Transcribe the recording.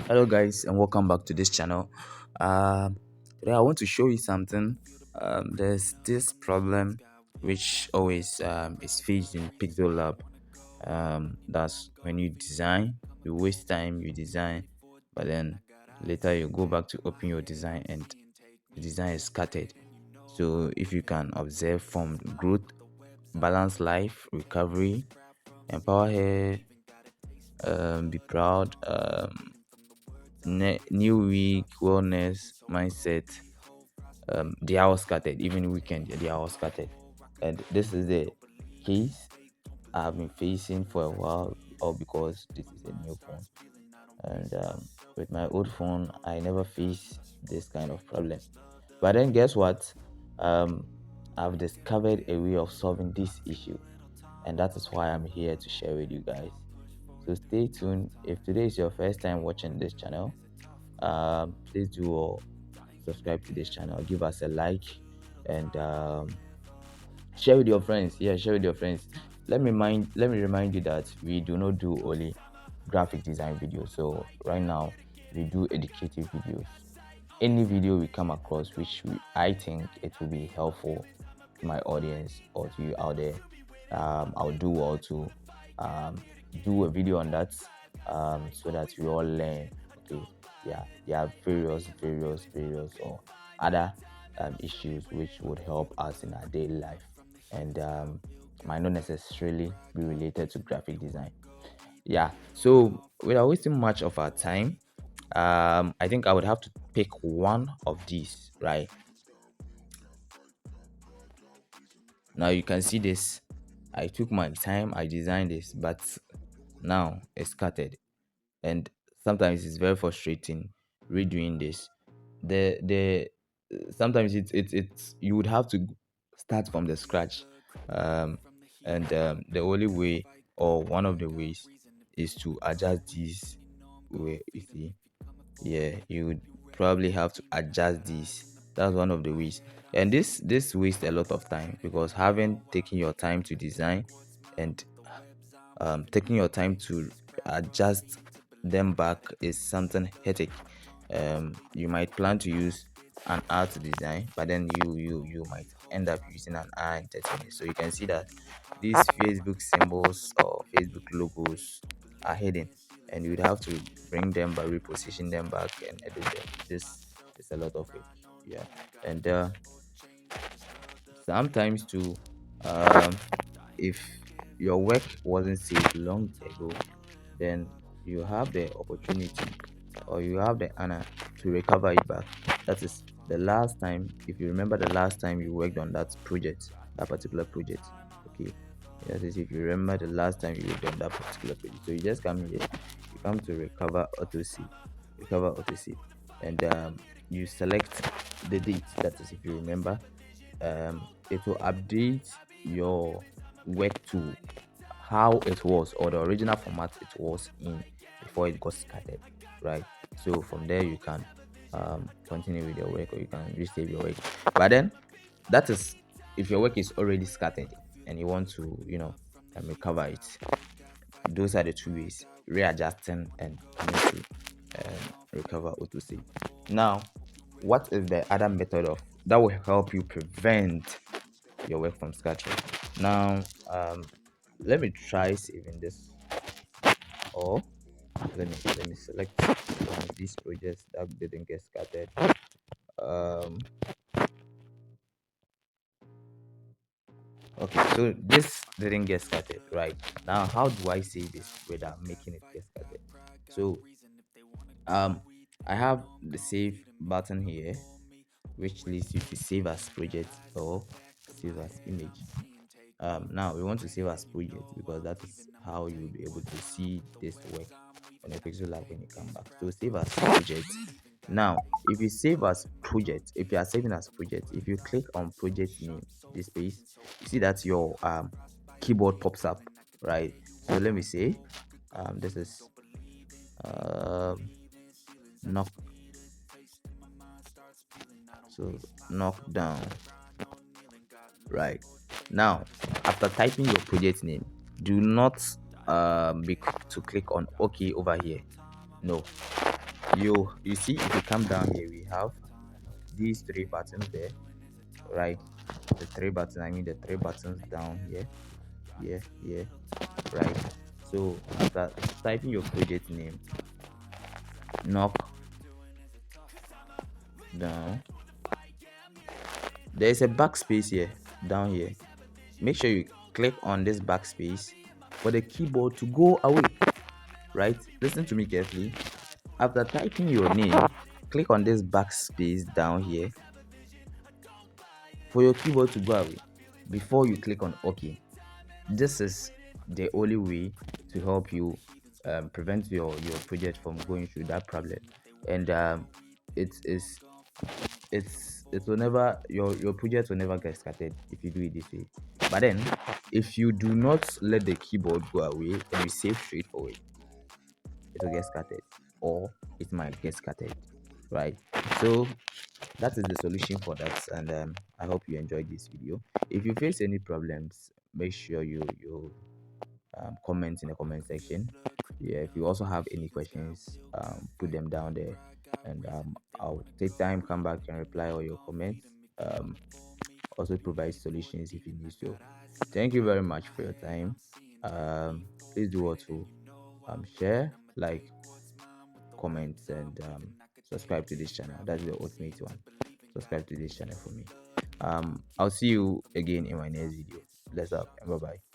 Hello guys and welcome back to this channel. Today I want to show you something. There's this problem which always is faced in Pixellab. That's when you design, you waste time, you design, but then later you go back to open your design and the design is scattered. So if you can observe from growth, balance life, recovery, empower here, be proud, new week, wellness, mindset, they are all scattered. Even weekend, they are all scattered. And this is the case I've been facing for a while, all because this is a new phone. And with my old phone, I never faced this kind of problem. But then, guess what? Um, I've discovered a way of solving this issue, and that is why I'm here to share with you guys. So stay tuned. If today is your first time watching this channel, please do subscribe to this channel, give us a like, and share with your friends. Yeah, share with your friends. Let me remind you that we do not do only graphic design videos. So right now we do educative videos. Any video we come across which I think it will be helpful to my audience or to you out there, I'll do well to um, do a video on that, so that we all learn. Okay, yeah, there are various or other issues which would help us in our daily life, and might not necessarily be related to graphic design. Yeah, so without wasting much of our time, I think I would have to pick one of these. Right now you can see this. I took my time, I designed this, but now it's scattered, and sometimes it's very frustrating redoing this. The Sometimes it's you would have to start from the scratch, um and the only way, or one of the ways, is to adjust these. Where you see, yeah, you would probably have to adjust these. That's one of the ways, and this wastes a lot of time, because having taken your time to design and taking your time to adjust them back is something hectic. You might plan to use an hour to design, but then you might end up using an hour and 30 minutes. So you can see that these Facebook symbols or Facebook logos are hidden, and you'd have to bring them back, reposition them back, and edit them. This is a lot of it. Yeah, and sometimes too, um, if your work wasn't saved long ago, then you have the opportunity, or you have the honor to recover it back. That is the last time, if you remember the last time you worked on that project, that particular project. Okay, that is if you remember the last time you worked on that particular project. So you just come here, you come to recover auto save, and you select the date. That is if you remember, it will update your work to how it was, or the original format it was in before it got scattered, right? So from there you can continue with your work, or you can resave your work. But then that is if your work is already scattered and you want to recover it. Those are the two ways: readjusting and coming to recover autosave. Now, what is the other method of that will help you prevent your work from scattering? Now, let me try saving this, or let me select one of these projects that didn't get scattered. um okay, so this didn't get scattered. Right now, how do I save this without making it get scattered? So um I have the save button here, which leads you to save as project or save as image. Now we want to save as project, because that is how you'll be able to see this work on your Pixellab when you come back. So save as project. Now, if you save as project, if you are saving as project, if you click on project name, this space, you see that your keyboard pops up, right? So let me say, this is knock. So knock down. Right now, after typing your project name, do not be quick to click on OK over here. No, you see, if you come down here, we have these three buttons there, right? The three buttons, I mean the three buttons down here, here, right? So after typing your project name, knock down, there's a backspace here, down here. Make sure you click on this backspace for the keyboard to go away, right? Listen to me carefully. After typing your name, click on this backspace down here for your keyboard to go away before you click on OK. This is the only way to help you prevent your project from going through that problem. And it is it will never, your project will never get started if you do it this way. But then if you do not let the keyboard go away and you save straight forward, it will get scattered, or it might get scattered, right? So that is the solution for that. And I hope you enjoyed this video. If you face any problems, make sure you comment in the comment section. Yeah, if you also have any questions, put them down there, and I'll take time, come back and reply all your comments. Also provide solutions if you need so. Thank you very much for your time. Please do also share, like, comments, and subscribe to this channel. That's the ultimate one. Subscribe to this channel for me. I'll see you again in my next video. Bless up and bye bye.